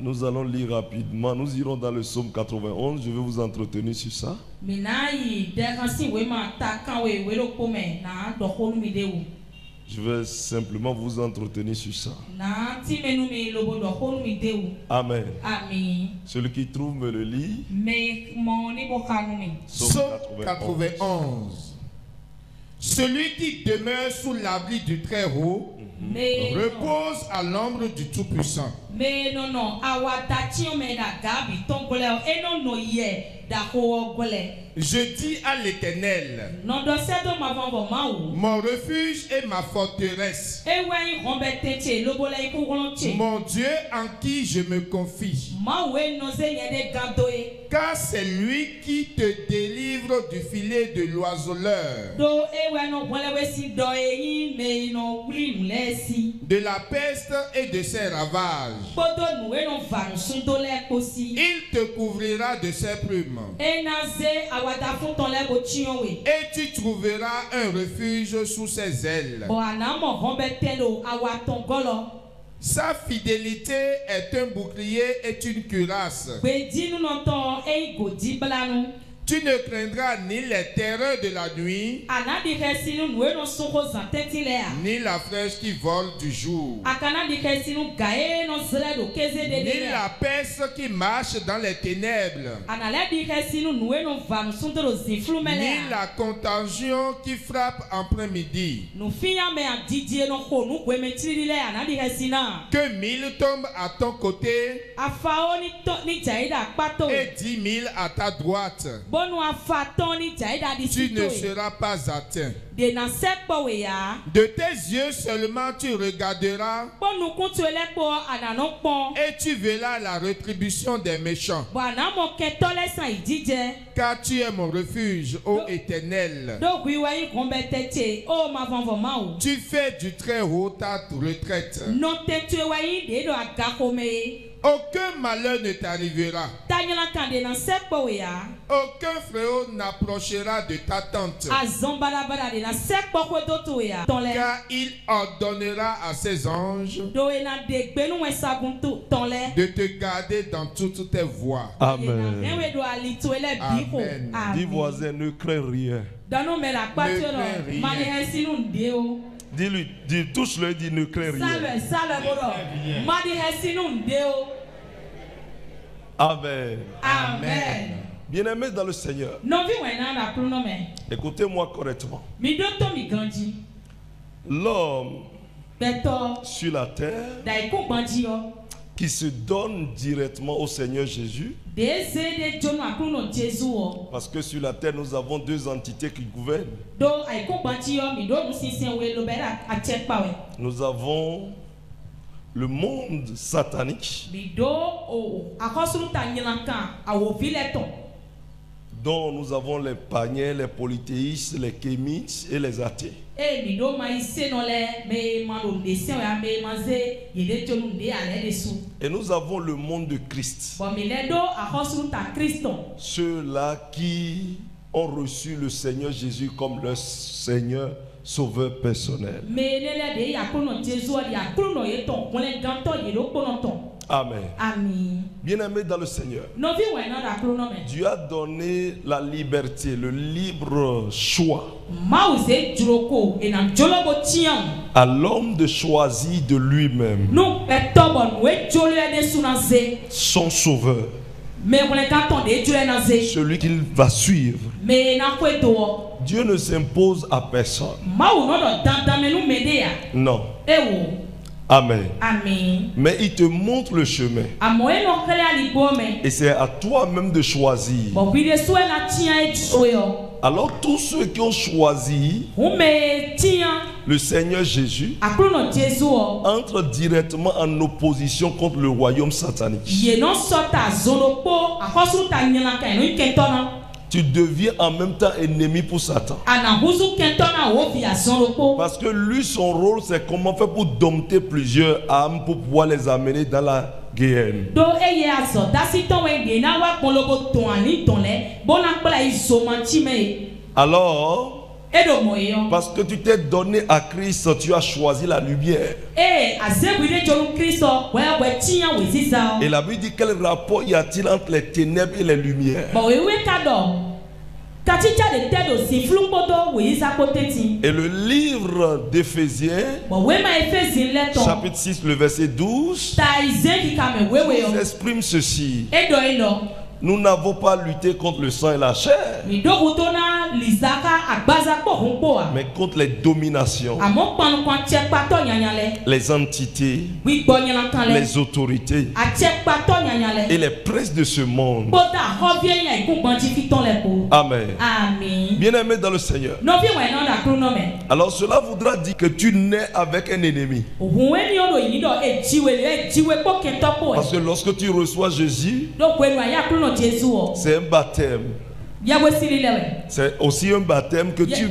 Nous allons lire rapidement. Nous irons dans le psaume 91. Je vais vous entretenir sur ça. Je vais simplement vous entretenir sur ça. Amen. Celui qui trouve me le lit. Psaume 91. Celui qui demeure sous l'abri du Très-Haut repose à l'ombre du Tout-Puissant. Je dis à l'Éternel, mon refuge et ma forteresse, mon Dieu en qui je me confie. Car c'est lui qui te délivre du filet de l'oiseleur, de la peste et de ses ravages. Il te couvrira de ses plumes, et tu trouveras un refuge sous ses ailes. Sa fidélité est un bouclier et une cuirasse. Tu ne craindras ni les terreurs de la nuit, ni la flèche qui vole du jour, ni la peste qui marche dans les ténèbres, ni la contagion qui frappe en après-midi. Que 1000 tombent à ton côté et 10 000 à ta droite, tu ne seras pas atteint. De tes yeux seulement tu regarderas et tu verras la rétribution des méchants. Car tu es mon refuge, ô Éternel. Tu fais du Très-Haut ta retraite. Aucun malheur ne t'arrivera. Aucun fléau n'approchera de ta tente. Car il ordonnera à ses anges de te garder dans toutes tes voies. Amen. Amen. Dis voisin, ne crains rien. Dis-lui, touche-le, dis ne crains rien. Amen. Amen. Bien-aimés dans le Seigneur, écoutez-moi correctement. L'homme sur la terre qui se donne directement au Seigneur Jésus, parce que sur la terre nous avons deux entités qui gouvernent. Nous avons le monde satanique, dont nous avons les païens, les polythéistes, les kémites et les athées. Et nous avons le monde de Christ. Ceux-là qui ont reçu le Seigneur Jésus comme leur Seigneur Sauveur personnel. Amen. Bien-aimés dans le Seigneur, Dieu a donné la liberté, le libre choix à l'homme de choisir de lui-même son sauveur, celui qu'il va suivre. Dieu ne s'impose à personne. Non. Amen. Mais il te montre le chemin. Et c'est à toi-même de choisir. Alors tous ceux qui ont choisi le Seigneur Jésus entrent directement en opposition contre le royaume satanique. Tu deviens en même temps ennemi pour Satan. Parce que lui, son rôle, c'est comment faire pour dompter plusieurs âmes pour pouvoir les amener dans la guerre. Alors, Parce que tu t'es donné à Christ, tu as choisi la lumière. Et la Bible dit quel rapport y a-t-il entre les ténèbres et les lumières? Et le livre d'Éphésiens, chapitre 6, le verset 12, exprime ceci. Nous n'avons pas lutté contre le sang et la chair, mais contre les dominations, les entités, les autorités et les princes de ce monde. Amen. Bien-aimé dans le Seigneur. Alors cela voudra dire que tu nais avec un ennemi. Parce que lorsque tu reçois Jésus, c'est un baptême. C'est aussi un baptême que tu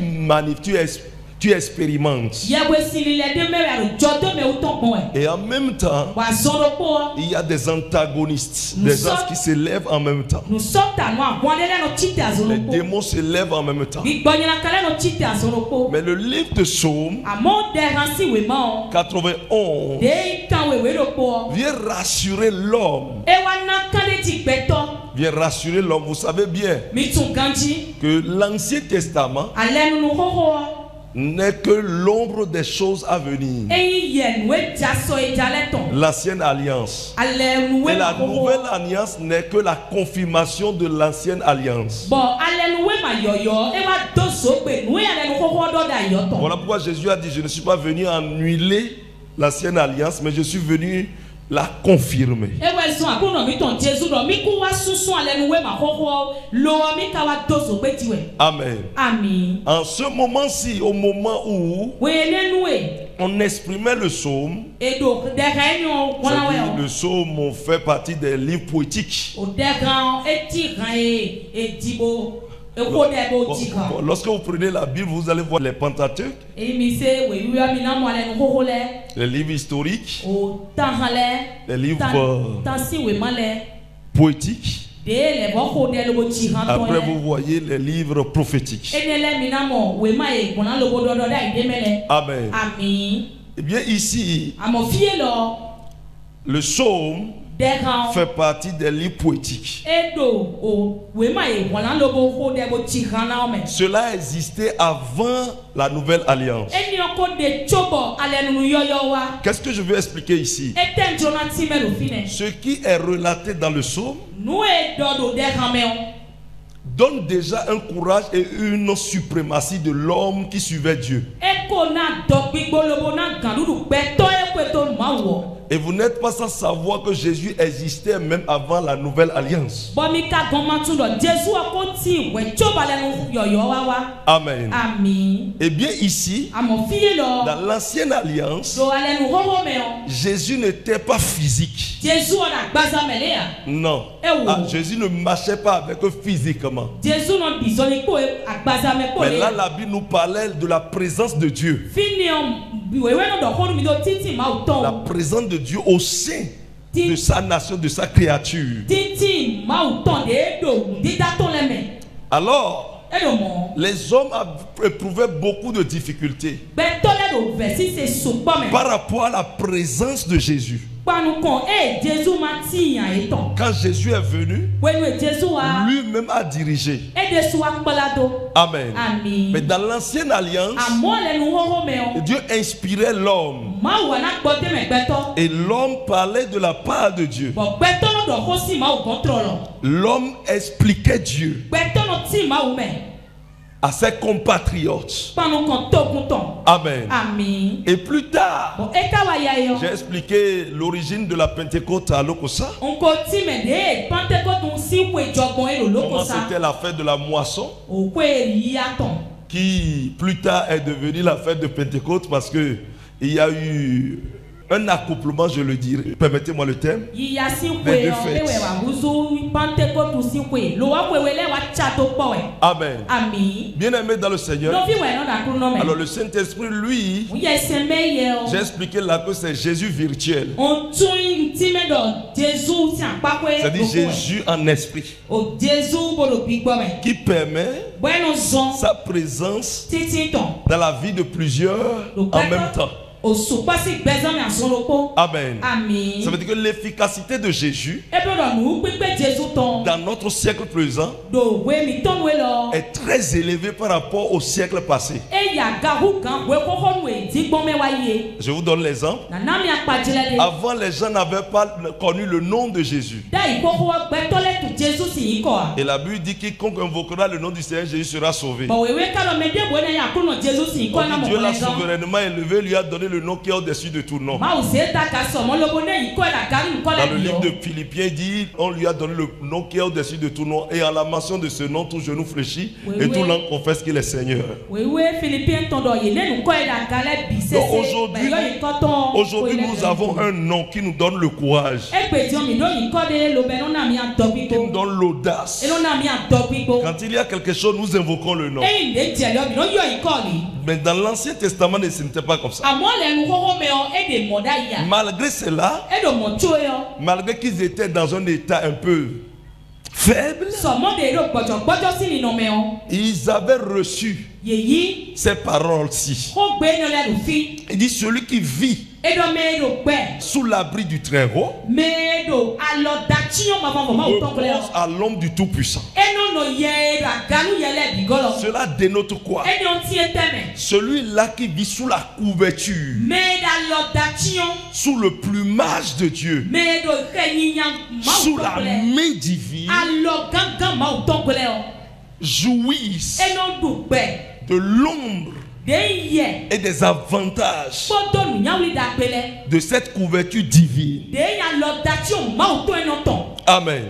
expérimentes. Et en même temps, il y a des antagonistes, des gens qui se lèvent en même temps. Les démons se lèvent en même temps. Mais le livre de Psaume 91 vient rassurer l'homme. Vient rassurer l'homme. Vous savez bien que l'Ancien Testament n'est que l'ombre des choses à venir. L'ancienne alliance. Et la nouvelle alliance n'est que la confirmation de l'ancienne alliance. Voilà pourquoi Jésus a dit: je ne suis pas venu annuler l'ancienne alliance, mais je suis venu la confirmer. Amen. En ce moment-ci, au moment où on exprimait le psaume, le psaume fait partie des livres poétiques. Lorsque vous prenez la Bible, vous allez voir les Pentateuques, les livres historiques, les livres poétiques. Après, vous voyez les livres prophétiques. Amen. Eh bien, ici, le psaume fait partie des livres poétiques. Cela existait avant la nouvelle alliance. Qu'est-ce que je veux expliquer ici? Ce qui est relaté dans le psaume donne déjà un courage et une suprématie de l'homme qui suivait Dieu. Et vous n'êtes pas sans savoir que Jésus existait même avant la nouvelle alliance. Amen. Et bien ici, dans l'ancienne alliance, Jésus n'était pas physique. Non. Jésus ne marchait pas avec eux physiquement. Mais là, la Bible nous parlait de la présence de Dieu. La présence de Dieu au sein de sa nation, de sa créature. Alors, les hommes éprouvaient beaucoup de difficultés par rapport à la présence de Jésus. Quand Jésus est venu, lui-même a dirigé. Amen. Mais dans l'ancienne alliance, Dieu inspirait l'homme. Et l'homme parlait de la part de Dieu. L'homme expliquait Dieu à ses compatriotes. Amen. Et plus tard, j'ai expliqué l'origine de la Pentecôte à Lokossa. Comment c'était la fête de la moisson, qui plus tard est devenue la fête de Pentecôte, parce que il y a eu un accouplement, je le dirais. Permettez-moi le terme. Des deux fêtes. Amen. Bien-aimé dans le Seigneur. Alors le Saint-Esprit, lui, j'ai expliqué là que c'est Jésus virtuel. C'est-à-dire Jésus en esprit. Qui permet sa présence dans la vie de plusieurs en même temps. Amen. Ça veut dire que l'efficacité de Jésus dans notre siècle présent est très élevée par rapport au siècle passé. Je vous donne l'exemple. Avant, les gens n'avaient pas connu le nom de Jésus. Et la Bible dit quiconque invoquera le nom du Seigneur Jésus sera sauvé. Dieu l'a souverainement élevé, lui a donné le nom qui est au-dessus de tout nom. Dans le livre de Philippiens, il dit on lui a donné le nom qui est au-dessus de tout nom, et à la mention de ce nom, tout genou fléchit et tout langue confesse qu'il est Seigneur. Donc aujourd'hui, nous avons un nom qui nous donne le courage, qui nous donne l'audace. Quand il y a quelque chose, nous invoquons le nom. Mais dans l'Ancien Testament, ce n'était pas comme ça. Malgré cela, malgré qu'ils étaient dans un état un peu faible, ils avaient reçu ces paroles-ci. Il dit celui qui vit sous l'abri du Très-Haut repose à l'ombre du Tout-Puissant. Cela dénote quoi? Celui-là qui vit sous la couverture, sous le plumage de Dieu, sous la main divine, jouissent de l'ombre et des avantages de cette couverture divine. Amen.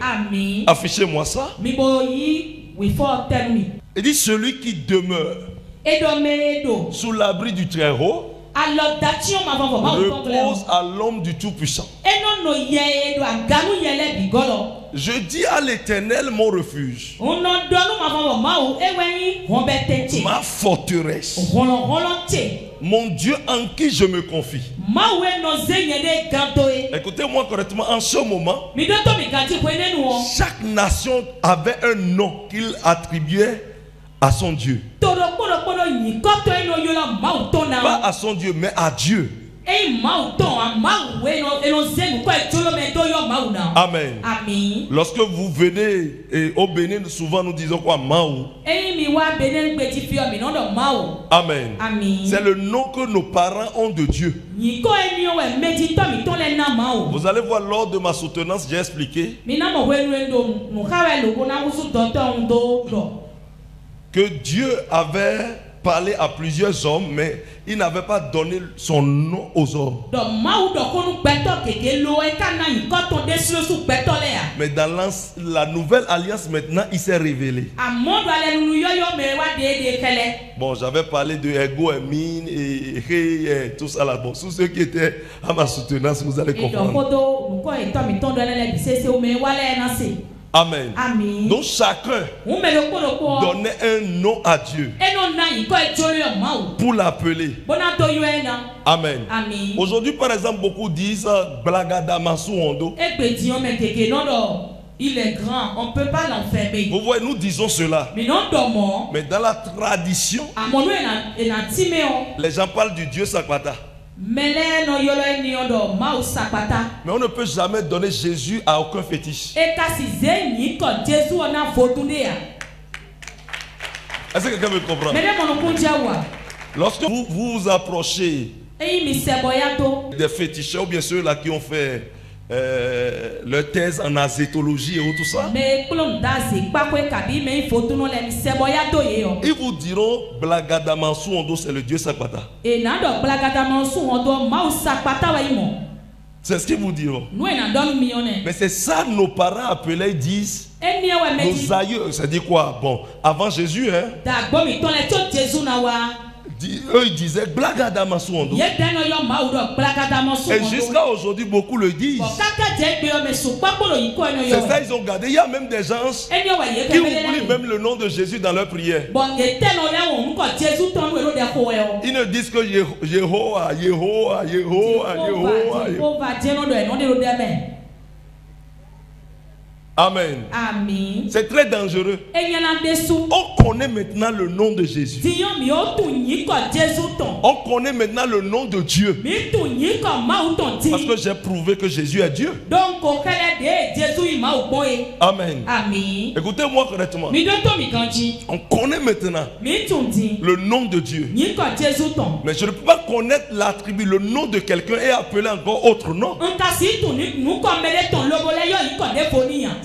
Affichez-moi ça. Il dit celui qui demeure sous l'abri du Très-Haut repose à l'ombre du Tout-Puissant. Je dis à l'Éternel mon refuge, ma forteresse, mon Dieu en qui je me confie. Écoutez-moi correctement, en ce moment, chaque nation avait un nom qu'il attribuait à son Dieu. Pas à son Dieu, mais à Dieu. Amen. Lorsque vous venez au Bénin, souvent nous disons quoi? Maou. Amen. C'est le nom que nos parents ont de Dieu. Vous allez voir lors de ma soutenance, j'ai expliqué que Dieu avait parlé à plusieurs hommes, mais il n'avait pas donné son nom aux hommes. Mais dans la nouvelle alliance maintenant, il s'est révélé. Bon, j'avais parlé de Ego, Emine et tout ça là. Bon, tous ceux qui étaient à ma soutenance, vous allez comprendre. Amen. Donc chacun donnait un nom à Dieu pour l'appeler. Amen. Aujourd'hui, par exemple, beaucoup disent Blagadamasu Ondo. Il est grand, on ne peut pas l'enfermer. Vous voyez, nous disons cela. Mais dans la tradition, les gens parlent du Dieu Sakwata. Mais on ne peut jamais donner Jésus à aucun fétiche. Est-ce que quelqu'un me comprend? Lorsque vous vous approchez des féticheurs ou bien ceux-là qui ont fait leur thèse en azétologie et tout ça, ils vous diront Blagadamasu Ondo, c'est le Dieu Sakwata. C'est ce qu'ils vous diront. Mais c'est ça nos parents appelaient, ils disent nos aïeux. Ça dit quoi? Bon, avant Jésus, hein, eux ils disaient Blagada Masuondo. Et jusqu'à aujourd'hui, beaucoup le disent. C'est ça, ils ont gardé. Il y a même des gens qui oublient même le nom de Jésus dans leur prière. Ils ne disent que Yehoah, Yehoah, Yehoah, Yehoah. Amen. Amen. C'est très dangereux. On connaît maintenant le nom de Jésus. On connaît maintenant le nom de Dieu. Parce que j'ai prouvé que Jésus est Dieu. Amen. Amen. Écoutez-moi correctement. On connaît maintenant le nom de Dieu. Mais je ne peux pas connaître l'attribut, le nom de quelqu'un et appeler encore autre nom.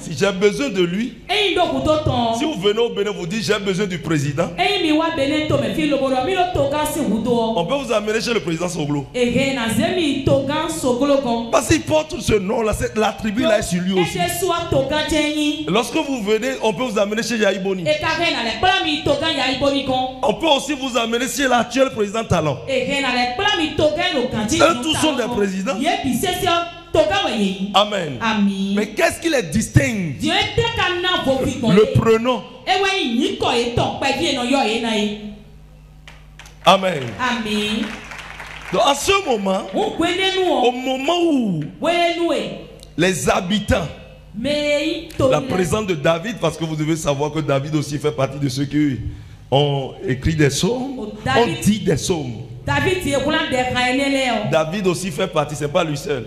Si j'ai besoin de lui, si vous venez au Bénin, vous dites j'ai besoin du président, on peut vous amener chez le président Soglo. Parce qu'il porte ce nom-là, l'attribut là est sur lui aussi. Lorsque vous venez, on peut vous amener chez Yaïboni. On peut aussi vous amener chez l'actuel président Talon. Eux tous sont des présidents. Amen. Amen. Mais qu'est-ce qui les distingue? Le prénom. Amen. Amen. Donc à ce moment, au moment où les habitants, la présence de David, parce que vous devez savoir que David aussi fait partie de ceux qui ont écrit des psaumes, ont dit des psaumes. David aussi fait partie, c'est pas lui seul.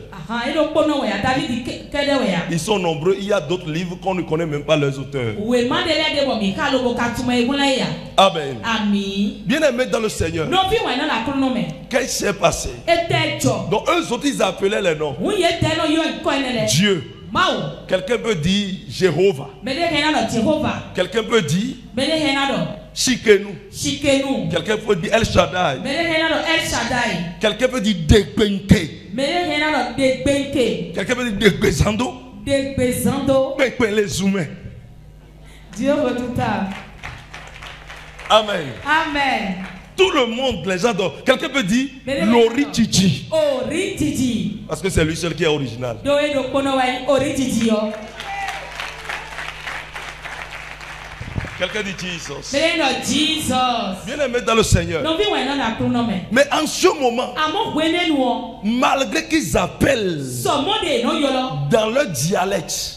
Ils sont nombreux, il y a d'autres livres qu'on ne connaît même pas leurs auteurs. Amen. Bien aimé dans le Seigneur. Qu'est-ce qui s'est passé? Donc eux autres ils appelaient les noms. Dieu. Quelqu'un peut dire Jéhovah. Quelqu'un peut dire Shikenu. Quelqu'un peut dire El Shaddai. Quelqu'un peut dire Degbenke. Quelqu'un peut dire Degbezando. Les humains. Dieu redoutable. Amen. Amen. Tout le monde, les gens adorent. Quelqu'un peut dire Lori Titi. Parce que c'est lui seul qui est original. Quelqu'un dit Jesus. Bien aimé dans le Seigneur. Mais en ce moment, malgré qu'ils appellent dans leur dialecte,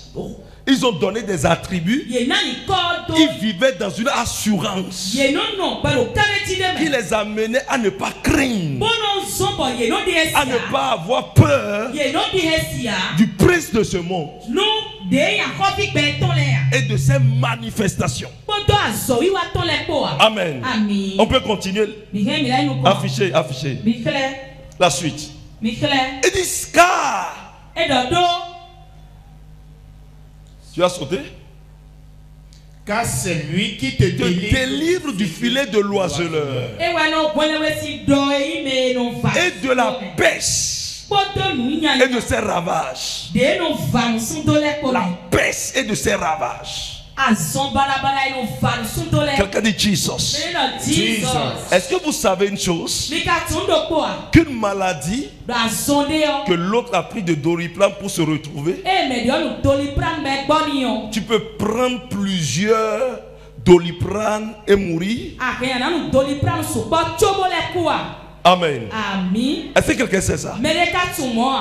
ils ont donné des attributs. Ils vivaient dans une assurance qui les amenait à ne pas craindre, à ne pas avoir peur du prince de ce monde et de ses manifestations. Amen. On peut continuer. Afficher. La suite. Et dit car. Tu as sauté? Car c'est lui qui te délivre du filet de l'oiseleur et de la peste et de ses ravages. La peste et de ses ravages. Quelqu'un dit Jesus. Est-ce que vous savez une chose? Qu'une maladie que l'autre a pris de Doliprane pour se retrouver, tu peux prendre plusieurs Doliprane et mourir. Amen. Est-ce que quelqu'un sait ça?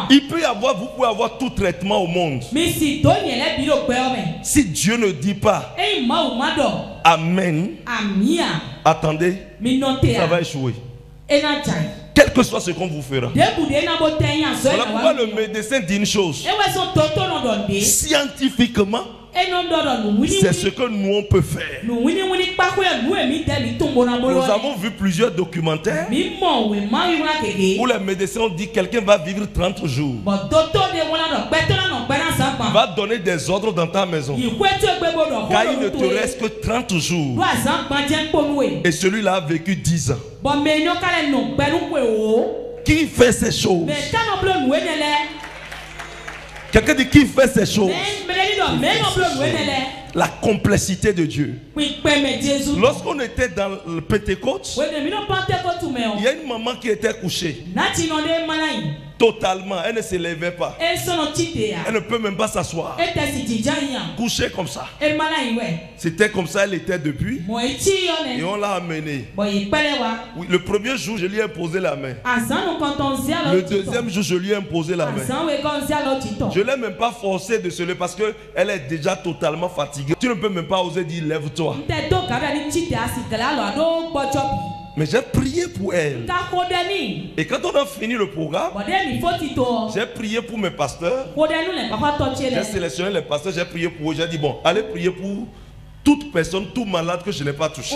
Il peut y avoir, vous pouvez avoir tout traitement au monde. Si Dieu ne dit pas Amen, attendez, ça va échouer. Quel que soit ce qu'on vous fera. Voilà pourquoi le médecin dit une chose. Scientifiquement, c'est ce que nous on peut faire. Nous avons vu plusieurs documentaires où les médecins ont dit que quelqu'un va vivre 30 jours. Va donner des ordres dans ta maison. Car il ne te reste que 30 jours. Et celui-là a vécu 10 ans. Qui fait ces choses? Quelqu'un dit qui fait ces choses? la complexité de Dieu. Lorsqu'on était dans le Pentecôte, il y a une maman qui était couchée. Totalement, elle ne se levait pas. Elle ne peut même pas s'asseoir. Couchée comme ça. C'était comme ça, elle était depuis. Et on l'a amenée. Oui, le premier jour, je lui ai imposé la main. Le deuxième jour, je lui ai imposé la main. Je ne l'ai même pas forcé de se lever parce qu'elle est déjà totalement fatiguée. Tu ne peux même pas oser dire lève-toi. Mais j'ai prié pour elle. Et quand on a fini le programme, j'ai prié pour mes pasteurs. J'ai sélectionné les pasteurs, j'ai prié pour eux. J'ai dit bon, allez prier pour toute personne, tout malade que je n'ai pas touché.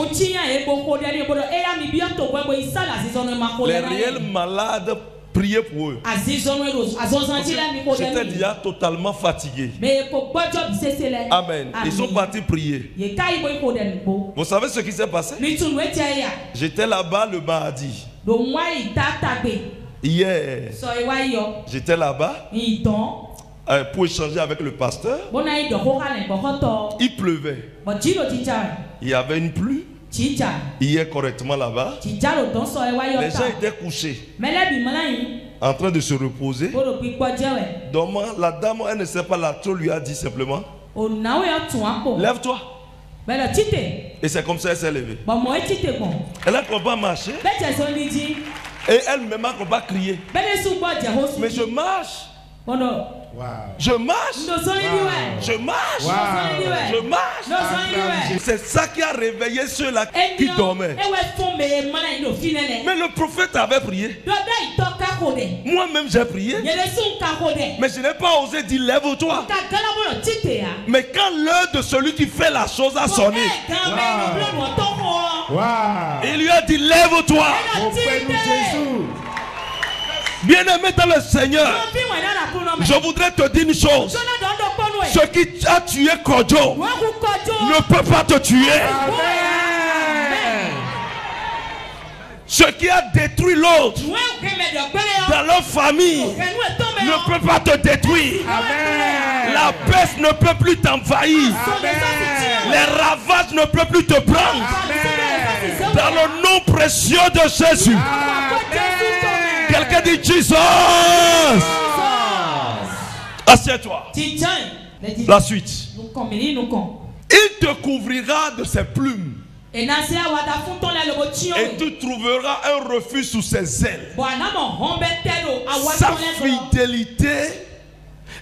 Les réels malades, priez pour eux. J'étais déjà totalement fatigué. Amen. Ils sont partis prier. Vous savez ce qui s'est passé? J'étais là-bas le mardi. Hier, j'étais là-bas pour échanger avec le pasteur. Il pleuvait. Il y avait une pluie. Hier correctement là-bas, les gens étaient couchés en train de se reposer. Donc la dame, elle ne sait pas, la trou lui a dit simplement lève-toi. Et c'est comme ça qu'elle s'est levée. Elle a commencé à marcher. Et elle-même a commencé à crier. Mais je marche. Je marche. Je marche. Je marche. C'est ça qui a réveillé ceux-là qui dormaient. Mais le prophète avait prié. Moi-même j'ai prié. Mais je n'ai pas osé dire lève-toi. Mais quand l'heure de celui qui fait la chose a sonné, il lui a dit lève-toi. Bien-aimé dans le Seigneur, je voudrais te dire une chose. Ce qui a tué Kodjo ne peut pas te tuer. Ce qui a détruit l'autre dans leur famille ne peut pas te détruire. La peste ne peut plus t'envahir. Les ravages ne peuvent plus te prendre. Dans le nom précieux de Jésus. Quelqu'un dit Jesus. Assieds-toi. La suite. Il te couvrira de ses plumes. Et tu trouveras un refuge sous ses ailes. Sa fidélité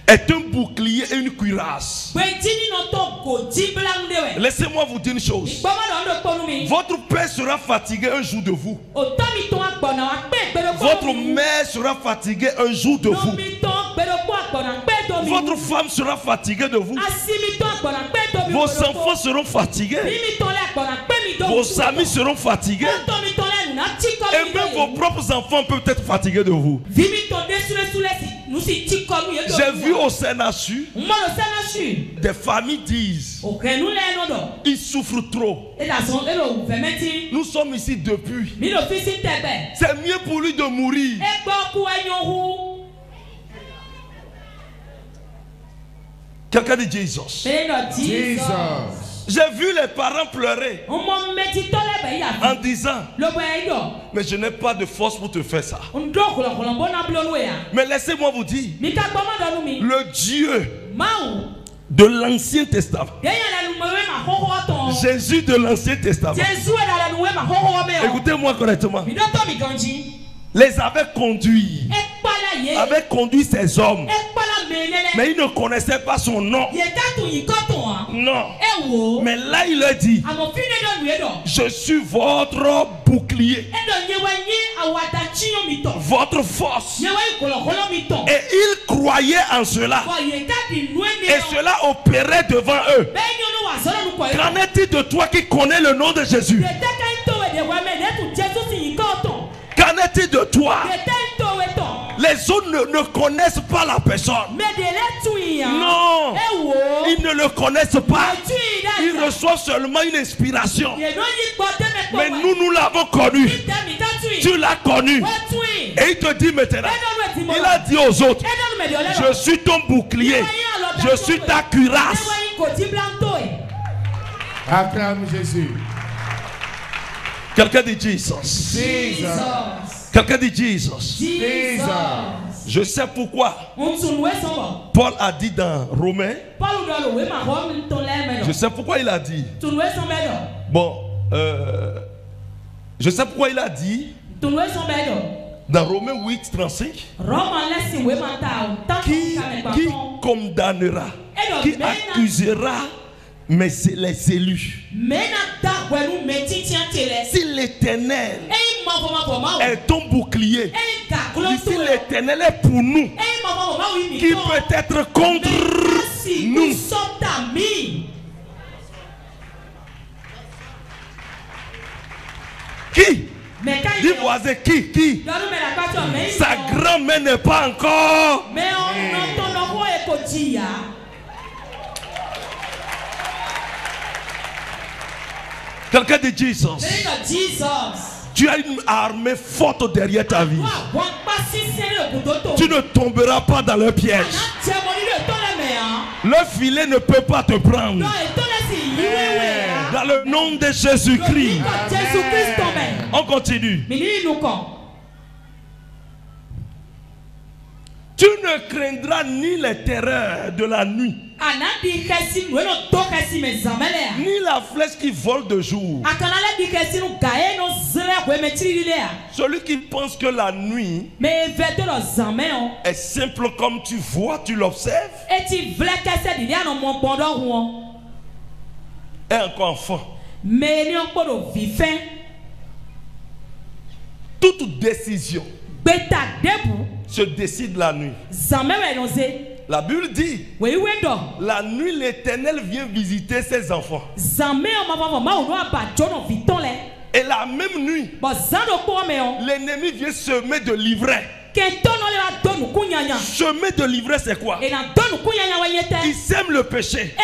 est un bouclier et une cuirasse. Laissez-moi vous dire une chose. Votre père sera fatigué un jour de vous. Votre mère sera fatiguée un jour de vous. Votre femme sera fatiguée de vous. Vos enfants seront fatigués. Vos amis seront fatigués. Et même vos propres enfants peuvent être fatigués de vous. J'ai vu au CNHU, des familles disent ils souffrent trop. Nous sommes ici depuis. C'est mieux pour lui de mourir. Quelqu'un dit Jesus. J'ai vu les parents pleurer en disant mais je n'ai pas de force pour te faire ça. Mais laissez-moi vous dire, le Dieu de l'Ancien Testament, Jésus de l'Ancien Testament, écoutez-moi correctement, les avait conduits, ces hommes, mais ils ne connaissaient pas son nom. Non. Mais là il leur dit, je suis votre bouclier, votre force. Et ils croyaient en cela. Et cela opérait devant eux. Qu'en est-il de toi qui connais le nom de Jésus? Qu'en est-il de toi? Les autres ne connaissent pas la personne. Non, ils ne le connaissent pas. Ils reçoivent seulement une inspiration. Mais nous l'avons connu. Tu l'as connu. Et il te dit maintenant, il a dit aux autres, je suis ton bouclier, je suis ta cuirasse. Acclame Jésus. Quelqu'un dit Jesus. Jesus. Quelqu'un dit Jesus. Jesus. Je sais pourquoi. Paul a dit dans Romains. Je sais pourquoi il a dit. Bon, je sais pourquoi il a dit. Dans Romains 8, 35. Qui condamnera, qui accusera les élus? Si l'Éternel est ton bouclier, si l'Éternel est pour nous, qui peut être contre nous? Qui? Dis voisin, qui? Sa grand-mère n'est pas encore. Quelqu'un dit Jesus. Tu as une armée forte derrière ta vie. Tu ne tomberas pas dans le piège. Le filet ne peut pas te prendre. Dans le nom de Jésus-Christ. On continue. Tu ne craindras ni les terreurs de la nuit, ni la flèche qui vole de jour. Celui qui pense que la nuit est simple comme tu vois, tu l'observes, est encore enfant. Toute décision se décide la nuit. La Bible dit, la nuit l'Éternel vient visiter ses enfants. Et la même nuit, l'ennemi vient semer de l'ivraie. Semer de l'ivraie, c'est quoi? Il sème le péché.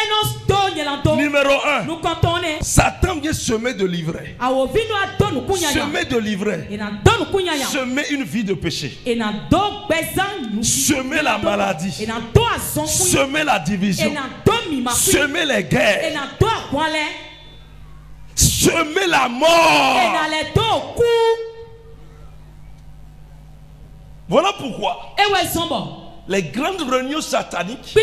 Numéro 1, Satan vient semer de l'ivraie. Semer de l'ivraie. Semer une vie de péché. Semer la maladie. Semer la division. Semer les guerres. Semer la mort. Voilà pourquoi les grandes réunions sataniques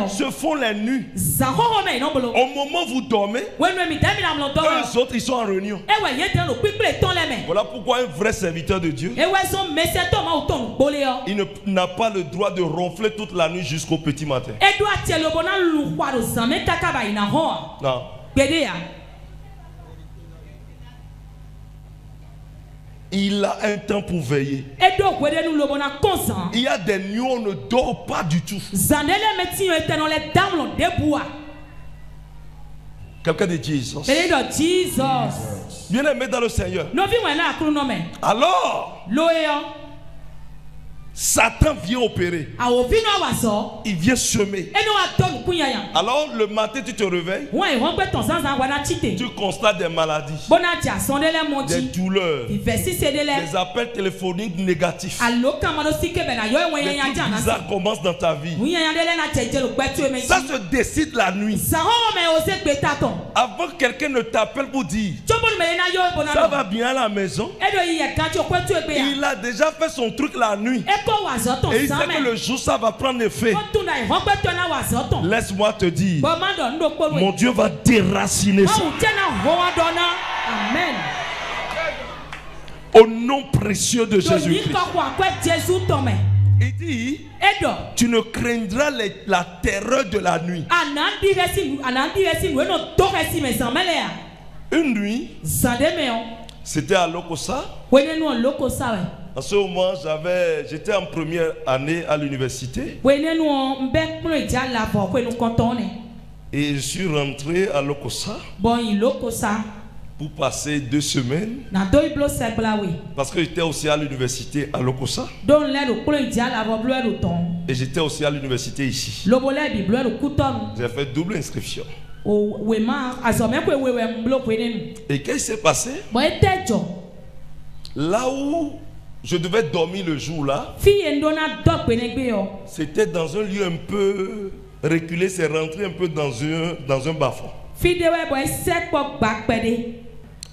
se font les nuits. Au moment où vous dormez, eux autres ils sont en réunion. Voilà pourquoi un vrai serviteur de Dieu, il n'a pas le droit de ronfler toute la nuit jusqu'au petit matin. Non. Il a un temps pour veiller. Il y a des nuits où on ne dort pas du tout. Quelqu'un dit Jesus. Bien aimé dans le Seigneur. Alors, Satan vient opérer. Il vient semer. Alors le matin tu te réveilles. Tu constates des maladies, des douleurs, des appels téléphoniques négatifs. Des trucs bizarres commencent dans ta vie. Ça se décide la nuit. Avant que quelqu'un ne t'appelle pour dire ça va bien à la maison, il a déjà fait son truc la nuit. Et il sait que le jour ça va prendre effet. Laisse-moi te dire, mon Dieu va déraciner ça. Amen. Au nom précieux de Jésus-Christ. Il dit, tu ne craindras la terreur de la nuit. Une nuit, c'était à Lokossa. En ce moment, j'étais en première année à l'université. Et je suis rentré à Lokossa pour passer 2 semaines. Parce que j'étais aussi à l'université à Lokossa. Et j'étais aussi à l'université ici. J'ai fait double inscription. Et qu'est-ce qui s'est passé? Là où je devais dormir le jour là, c'était dans un lieu un peu reculer, c'est rentrer un peu dans un bas-fond.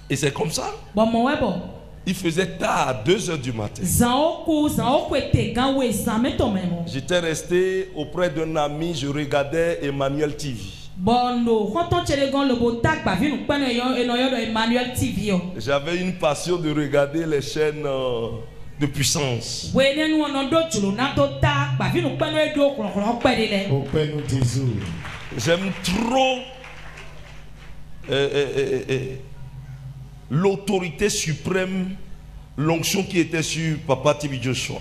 Et c'est comme ça. Il faisait tard à 2 h du matin. J'étais resté auprès d'un ami, je regardais Emmanuel TV. J'avais une passion de regarder les chaînes de puissance. J'aime trop l'autorité suprême, l'onction qui était sur Papa TV Joshua.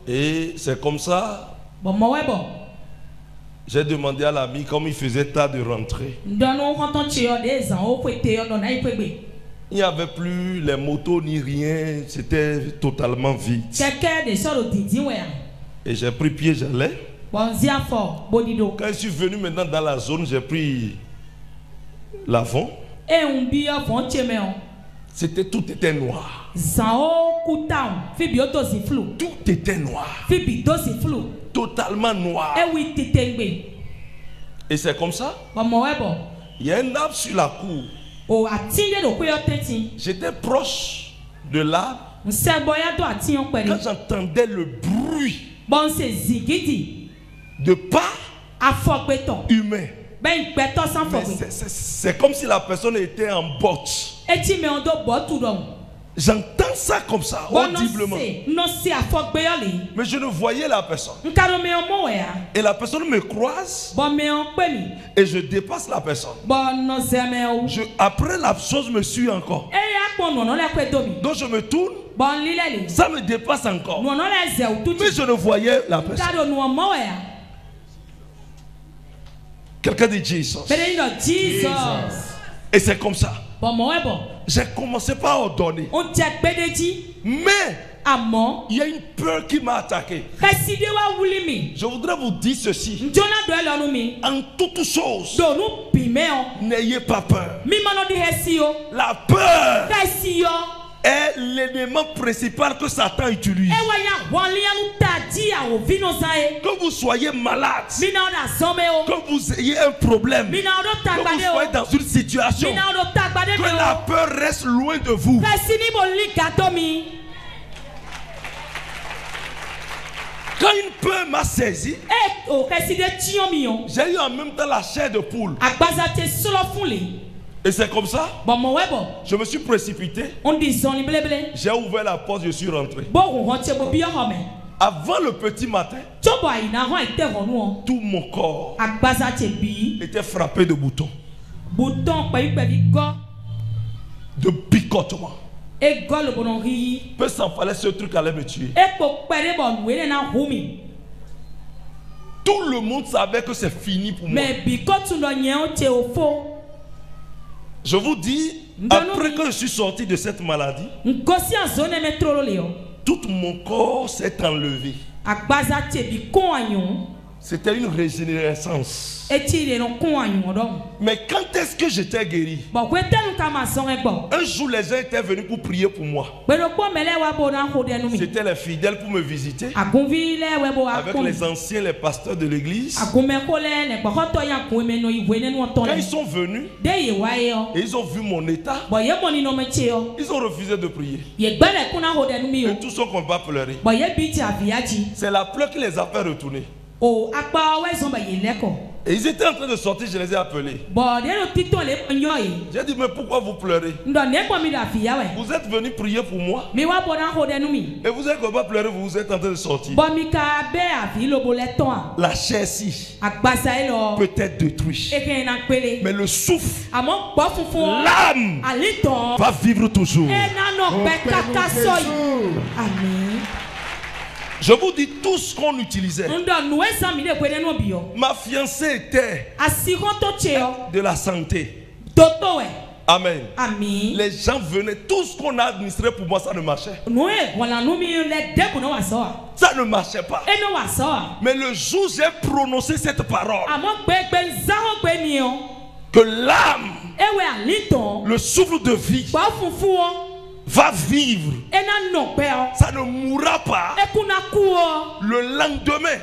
Et c'est comme ça, j'ai demandé à l'ami, comme il faisait tard de rentrer. Il n'y avait plus les motos ni rien, c'était totalement vide. Et j'ai pris pied, j'allais. Quand je suis venu maintenant dans la zone, j'ai pris l'avant. Tout était noir. Tout était noir. Totalement noir. Et c'est comme ça. Il y a un arbre sur la cour. J'étais proche de l'arbre. Quand j'entendais le bruit de pas humain. C'est comme si la personne était en botte. J'entends ça comme ça, audiblement. Mais je ne voyais la personne. Et la personne me croise. Et je dépasse la personne. Après la chose me suit encore. Donc je me tourne. Ça me dépasse encore. Mais je ne voyais la personne. Quelqu'un dit Jesus. Et c'est comme ça. J'ai commencé par ordonner. Mais il y a une peur qui m'a attaqué. Je voudrais vous dire ceci. En toutes choses, n'ayez pas peur. La peur est l'élément principal que Satan utilise. Que vous soyez malade, que vous ayez un problème, que vous soyez dans une situation, que la peur reste loin de vous. Quand une peur m'a saisi, j'ai eu en même temps la chair de poule. Et c'est comme ça, je me suis précipité. J'ai ouvert la porte, je suis rentré. Avant le petit matin, tout mon corps était frappé de boutons, de picotements. Peu s'en fallait, ce truc allait me tuer. Tout le monde savait que c'est fini pour moi. Je vous dis, après que je suis sorti de cette maladie, tout mon corps s'est enlevé. C'était une régénérescence. Mais quand est-ce que j'étais guéri? Un jour, les gens étaient venus pour prier pour moi. C'était les fidèles pour me visiter. Avec les anciens, les pasteurs de l'église. Quand ils sont venus et ils ont vu mon état, ils ont refusé de prier. Et tous ont pas pleuré. C'est la pleure qui les a fait retourner. Et ils étaient en train de sortir, je les ai appelés. J'ai dit, mais pourquoi vous pleurez? Vous êtes venus prier pour moi. Et vous n'avez pas pleuré, vous êtes en train de sortir. La chair-ci peut être détruite. Mais le souffle, l'âme va vivre toujours. Amen. Je vous dis tout ce qu'on utilisait. Ma fiancée était de la santé. Amen. Les gens venaient, tout ce qu'on a administré pour moi, ça ne marchait. Ça ne marchait pas. Mais le jour où j'ai prononcé cette parole, que l'âme, le souffle de vie, va vivre. Ça ne mourra pas. Le lendemain,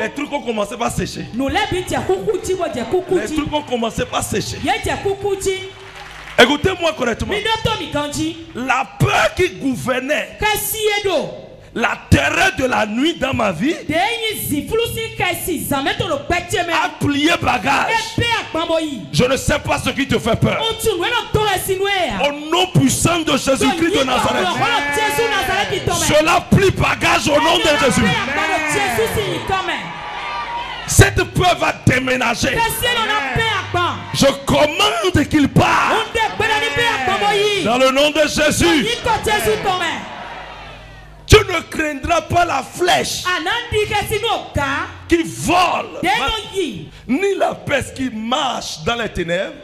les trucs ont commencé par sécher. Les trucs ont commencé par sécher. Écoutez-moi correctement. La peur qui gouvernait la terreur de la nuit dans ma vie a plié bagage. Je ne sais pas ce qui te fait peur. Au nom puissant de Jésus-Christ de Nazareth, cela plie bagage au nom de Jésus. Cette peur va déménager. Je commande qu'il parte dans le nom de Jésus. Tu ne craindras pas la flèche qui vole, ni la peste qui marche dans les ténèbres,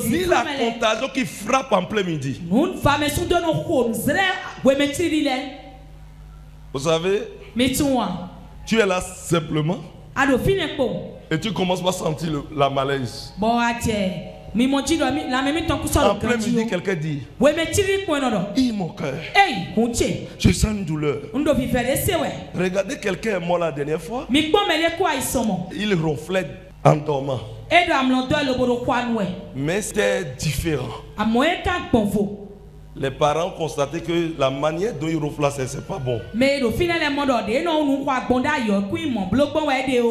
ni la contagion qui frappe en plein midi. Vous savez, tu es là simplement et tu commences à sentir la malaise. En plein midi, quelqu'un dit: mon cœur, je sens une douleur. Regardez, quelqu'un est mort la dernière fois. Il ronflait en dormant. Mais c'était différent. Les parents ont constaté que la manière dont il ronflait, c'est pas bon.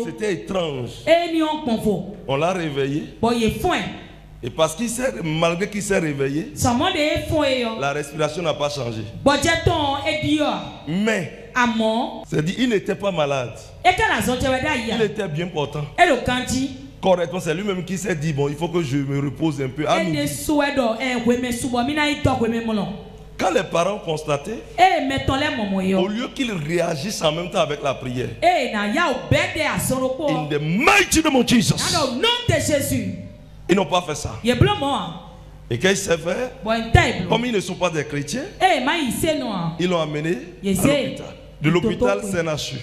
C'était étrange. On l'a réveillé. Et parce qu'il s'est, malgré qu'il s'est réveillé, la respiration n'a pas changé. Mais c'est-à-dire, il n'était pas malade. Il était bien portant. Correctement, c'est lui-même qui s'est dit: bon, il faut que je me repose un peu. Quand les parents ont constaté, au lieu qu'ils réagissent en même temps avec la prière, in the mighty name of Jesus, ils n'ont pas fait ça. Et qu'est-ce qu'il s'est fait? Comme ils ne sont pas des chrétiens, ils l'ont amené à l'hôpital. De l'hôpital CNHU.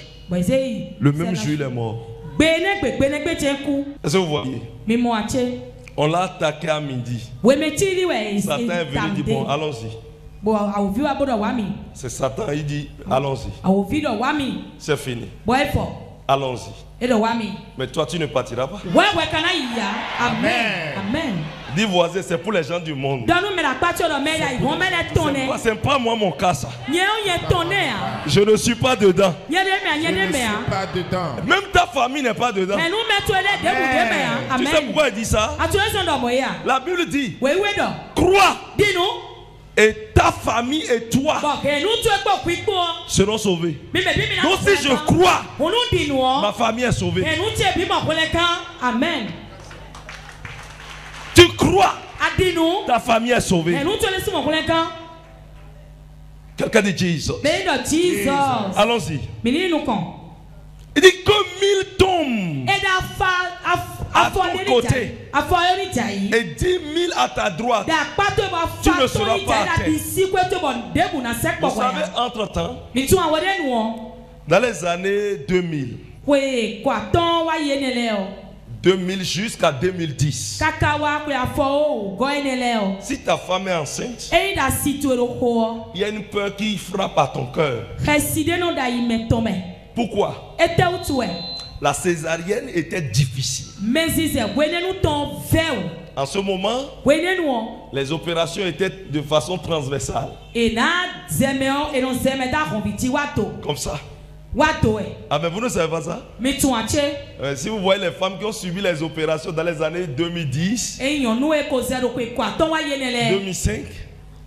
Le même jour, il est mort. Est-ce que vous voyez? On l'a attaqué à midi. Satan est venu et dit: bon, allons-y. C'est Satan, il dit: allons-y. C'est fini. Allons-y. Mais toi, tu ne partiras pas. Amen. Dis voisin, c'est pour les gens du monde. C'est pas moi mon cas ça. Je ne suis pas dedans. Même ta famille n'est pas dedans. Tu sais pourquoi il dit ça? La Bible dit: crois. Et ta famille et toi seront sauvés. Donc si je crois, ma famille est sauvée. Amen. Tu crois, ta famille est sauvée. Quelqu'un dit Jesus. Allons-y. Il dit que 1000 tombent à ton côté et 10 000 à ta droite, tu ne seras pas atteint. Vous savez, entre-temps, dans les années 2000 jusqu'à 2010, si ta femme est enceinte, il y a une peur qui frappe à ton cœur. Pourquoi? La césarienne était difficile. En ce moment, les opérations étaient de façon transversale. Comme ça. Ah mais vous ne savez pas ça? Si vous voyez les femmes qui ont subi les opérations dans les années 2010, 2005,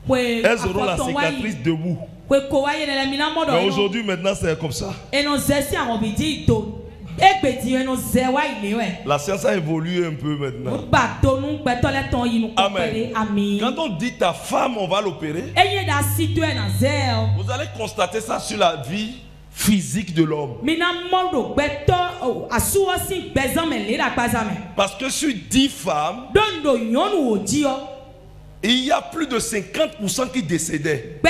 elles auront la cicatrice debout. Mais aujourd'hui, maintenant, c'est comme ça. La science a évolué un peu maintenant. Amen. Quand on dit ta femme, on va l'opérer, vous allez constater ça sur la vie physique de l'homme. Parce que sur 10 femmes, il y a plus de 50% qui décédaient.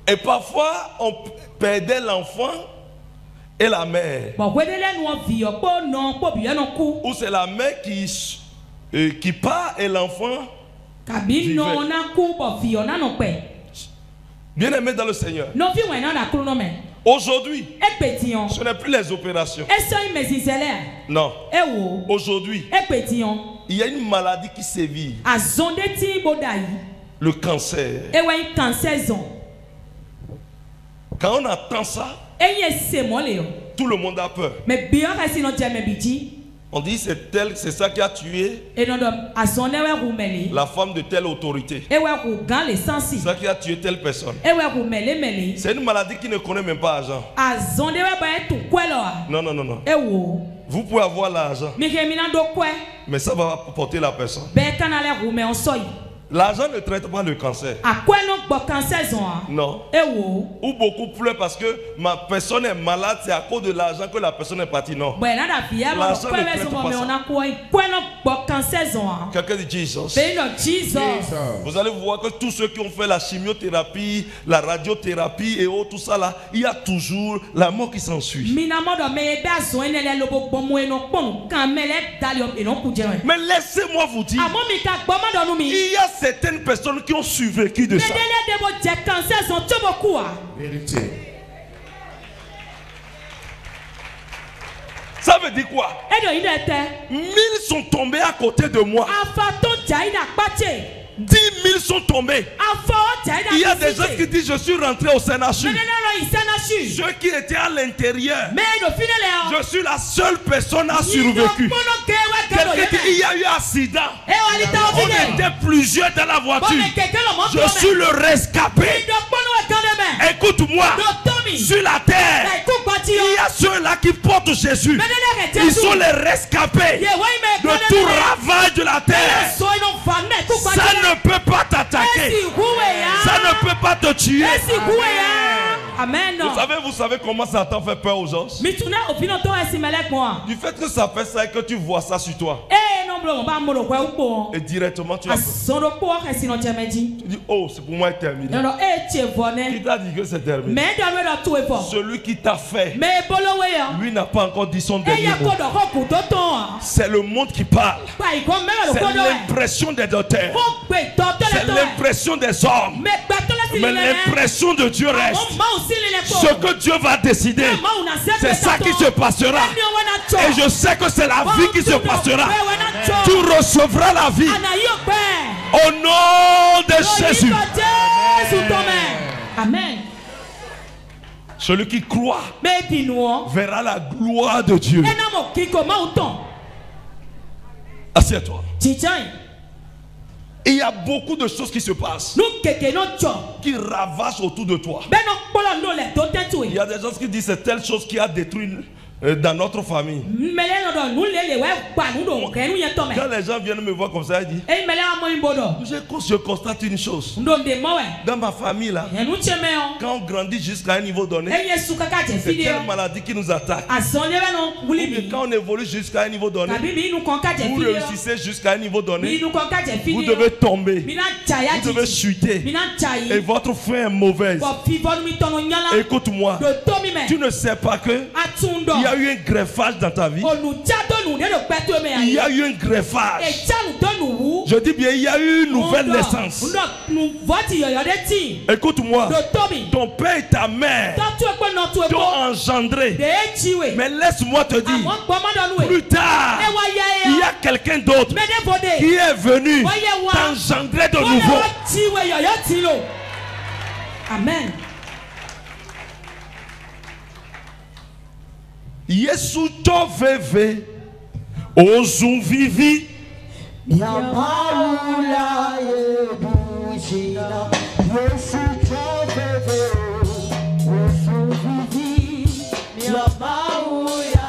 Et parfois, on perdait l'enfant et la mère. Ou c'est la mère qui qui part et l'enfant vivait. Bien aimé dans le Seigneur. Aujourd'hui, ce n'est plus les opérations. Non. Aujourd'hui, il y a une maladie qui sévit. Le cancer. Quand on entend ça, tout le monde a peur. On dit c'est ça qui a tué la femme de telle autorité. C'est ça qui a tué telle personne. C'est une maladie qui ne connaît même pas l'argent. Non, non, non, non. Vous pouvez avoir l'argent, mais ça va porter la personne. L'argent ne traite pas le cancer. Non. Ou beaucoup pleurent parce que ma personne est malade, c'est à cause de l'argent que la personne est partie. Non. L'argent ne traite pas ça. Quelqu'un dit Jesus. Vous allez voir que tous ceux qui ont fait la chimiothérapie, la radiothérapie et autres, tout ça là, il y a toujours la mort qui s'ensuit. Mais laissez-moi vous dire, il y a certaines personnes qui ont survécu de ça. Vérité. Ça veut dire quoi? 1000 sont tombés à côté de moi. 10 000 sont tombés. Il y a des gens qui disent je suis rentré au CNHU. Ceux qui étaient à l'intérieur, je suis la seule personne à survécu. Quelqu'un dit il y a eu un accident. On était plusieurs dans la voiture. Je suis le rescapé. Écoute-moi. Sur la terre, il y a ceux-là qui portent Jésus. Ils sont les rescapés de tout ravage de la terre. Ça ne peut pas t'attaquer. Ça ne peut pas te tuer. Amen. Vous savez comment Satan fait peur aux gens? Du fait que ça fait ça et que tu vois ça sur toi. Et directement tu as peur. Tu dis oh c'est pour moi terminé. Qui t'a dit que c'est terminé? Celui qui t'a fait, lui n'a pas encore dit son dernier mot. C'est le monde qui parle. C'est l'impression des docteurs. C'est l'impression des hommes. Mais l'impression de Dieu reste. Ce que Dieu va décider, c'est ça qui se passera. Et je sais que c'est la vie qui se passera. Tu recevras la vie. Au nom de Jésus. Amen. Celui qui croit verra la gloire de Dieu. Assieds-toi. Il y a beaucoup de choses qui se passent, qui ravagent autour de toi. Il y a des gens qui disent c'est telle chose qui a détruit dans notre famille. Quand les gens viennent me voir comme ça, ils disent je constate une chose. Dans ma famille là, quand on grandit jusqu'à un niveau donné, c'est quelle maladie qui nous attaque. Ou bien quand on évolue jusqu'à un niveau donné, vous réussissez jusqu'à un niveau donné, vous devez tomber, vous devez chuter, et votre fin est mauvaise. Écoute-moi, tu ne sais pas que il y a eu un greffage dans ta vie. Il y a eu un greffage. Je dis bien, il y a eu une nouvelle naissance. Écoute-moi, ton père et ta mère t'ont engendré. Mais laisse-moi te dire, plus tard, il y a quelqu'un d'autre qui est venu t'engendrer de nouveau. Amen. Yesu toveve ozu vivi Yamaula yebushina Yesu toveve ozu vivi Yamaula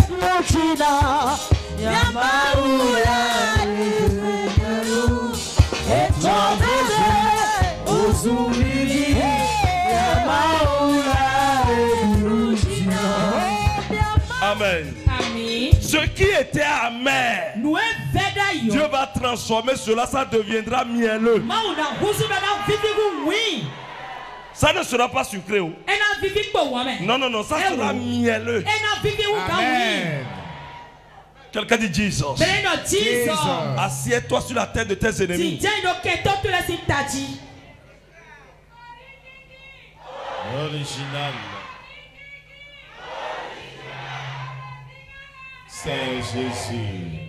yebushina Yamaula yebushina ozu vivi Amen. Ce qui était amer, Dieu va transformer cela, ça deviendra mielleux. Ça ne sera pas sucré. Non, non, non, ça sera mielleux. Amen. Quelqu'un dit Jesus. Assieds-toi sur la tête de tes ennemis. Original. C'est Jésus.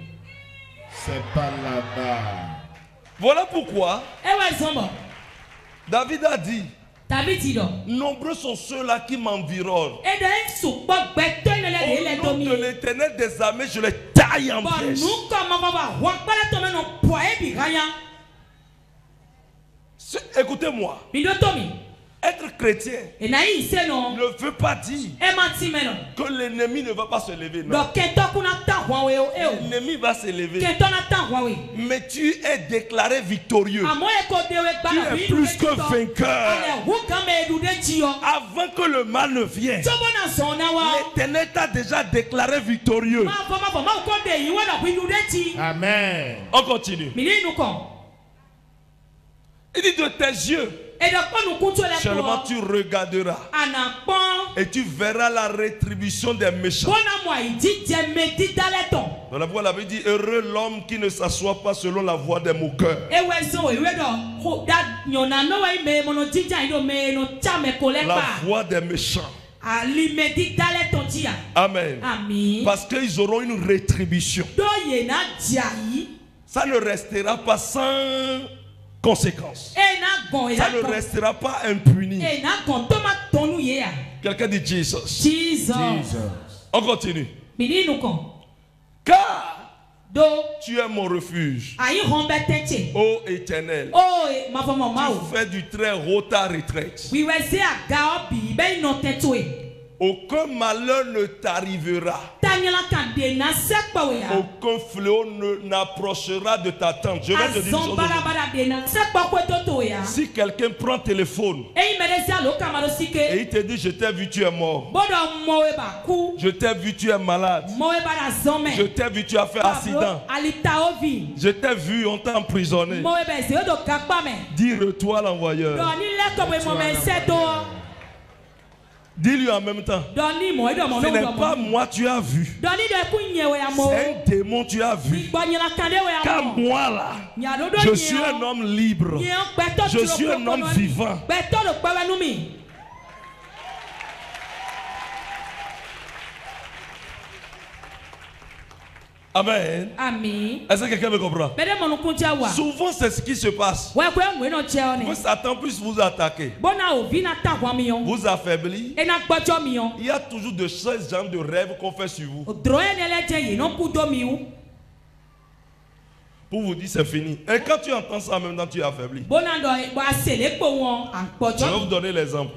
C'est pas là-bas. Voilà pourquoi David a dit, nombreux sont ceux-là qui m'environnent. Au nom de l'Éternel des armées, je les taille en pièces. Écoutez-moi. Être chrétien ne veut pas dire que l'ennemi ne va pas se lever. L'ennemi va se lever. Mais tu es déclaré victorieux. Tu es plus que vainqueur. Avant que le mal ne vienne, l'Éternel t'a déjà déclaré victorieux. Amen. On continue. Il dit de tes yeux. Seulement tu regarderas et tu verras la rétribution des méchants. Dans la voix, elle avait dit heureux l'homme qui ne s'assoit pas selon la voix des moqueurs. La voix des méchants. Amen. Parce qu'ils auront une rétribution. Ça ne restera pas sans conséquences. Ça ne restera pas impuni. Quelqu'un dit Jesus. On continue. Car tu es mon refuge. Ô Éternel, tu fais du très haut ta retraite. Aucun malheur ne t'arrivera. Aucun fléau n'approchera de ta tente. Je vais te dire une chose. Si quelqu'un prend téléphone et il te dit je t'ai vu, tu es mort. Je t'ai vu, tu es malade. Je t'ai vu, tu as fait accident. Je t'ai vu, on t'a emprisonné. Dis-toi l'envoyeur. Dis-lui en même temps. Ce n'est pas moi tu as vu. C'est un démon tu as vu. Car moi là, je suis un homme libre. Je suis un homme vivant. Amen. Est-ce que quelqu'un me comprend? Souvent c'est ce qui se passe. Que Satan puisse vous attaquer, vous affaiblir. Il y a toujours de ces genres de rêves qu'on fait sur vous. Pour vous dire c'est fini. Et quand tu entends ça en même temps tu es affaibli. Je vais vous donner l'exemple.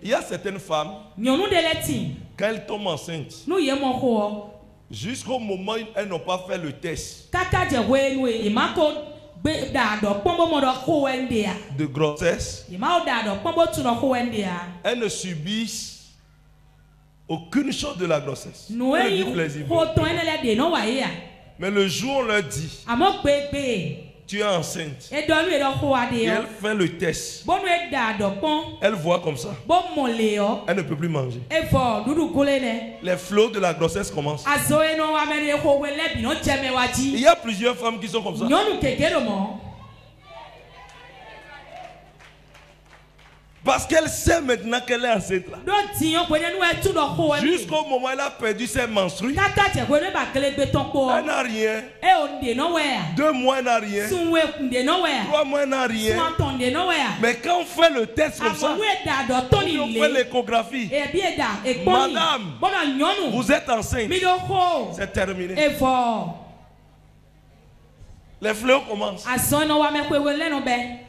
Il y a certaines femmes, quand elles tombent enceintes, jusqu'au moment où elles n'ont pas fait le test de grossesse, elles ne subissent aucune chose de la grossesse. Mais le jour où on leur dit tu es enceinte, et elle fait le test, elle voit comme ça, elle ne peut plus manger. Les flots de la grossesse commencent. Il y a plusieurs femmes qui sont comme ça. Parce qu'elle sait maintenant qu'elle est enceinte là. Jusqu'au moment où elle a perdu ses menstrues, elle n'a rien. 2 mois, elle n'a rien. 3 mois, elle n'a rien. Mais quand on fait le test comme ça, on fait l'échographie, madame, vous êtes enceinte, c'est terminé. Les fléaux commencent.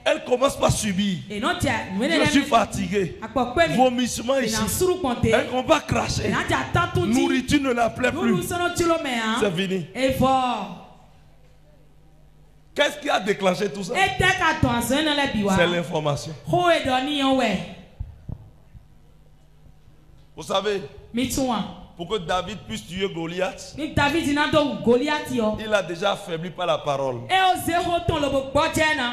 Elle commence par subir. Je suis fatigué. Vomissement ici. Elle commence par cracher. Nourriture ne la plaît plus. C'est fini. Qu'est-ce qui a déclenché tout ça? C'est l'information. Vous savez, Pour que David puisse tuer Goliath, il a déjà affaibli par la parole.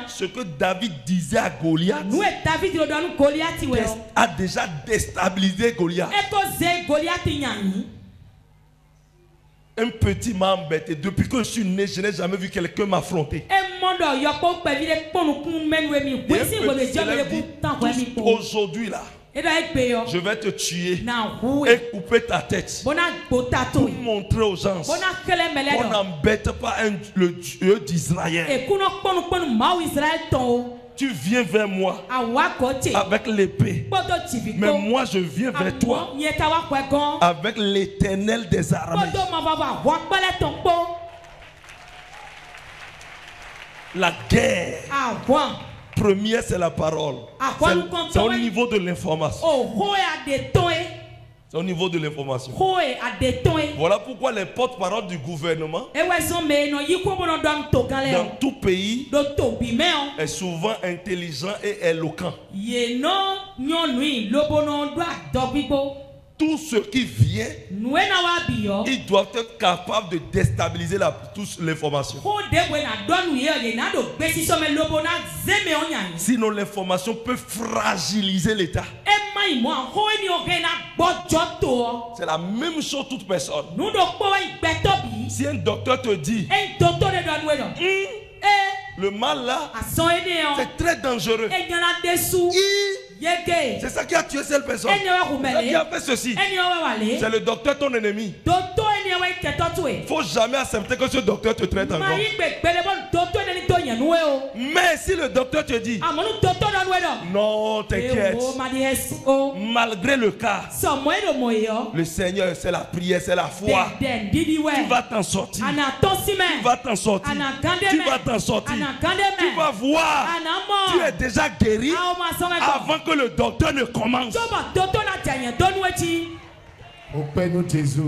Ce que David disait à Goliath a déjà déstabilisé Goliath. Un petit m'a embêté. Depuis que je suis né, je n'ai jamais vu quelqu'un m'affronter. Aujourd'hui là, je vais te tuer et couper ta tête pour montrer aux gens qu'on n'embête pas le Dieu d'Israël. Tu viens vers moi avec l'épée, mais moi je viens vers toi avec l'Éternel des armées. La guerre première, c'est la parole. C'est au niveau de l'information. C'est au niveau de l'information. Voilà pourquoi les porte-paroles du gouvernement dans tout pays est souvent intelligent et éloquent. Tout ce qui vient, ils doivent être capables de déstabiliser toute l'information. Sinon, l'information peut fragiliser l'État. C'est la même chose toute personne. Si un docteur te dit le mal là, c'est très dangereux. C'est ça qui a tué cette personne. C'est ça qui a fait ceci. C'est le docteur ton ennemi. Il ne faut jamais accepter que ce docteur te traite encore. Mais si le docteur te dit non, t'inquiète, malgré le cas, le Seigneur, c'est la prière, c'est la foi. Tu vas t'en sortir. Tu vas t'en sortir. Tu vas t'en sortir. Tu vas voir. Tu es déjà guéri avant que le docteur ne commence. Au Père nous Jésus.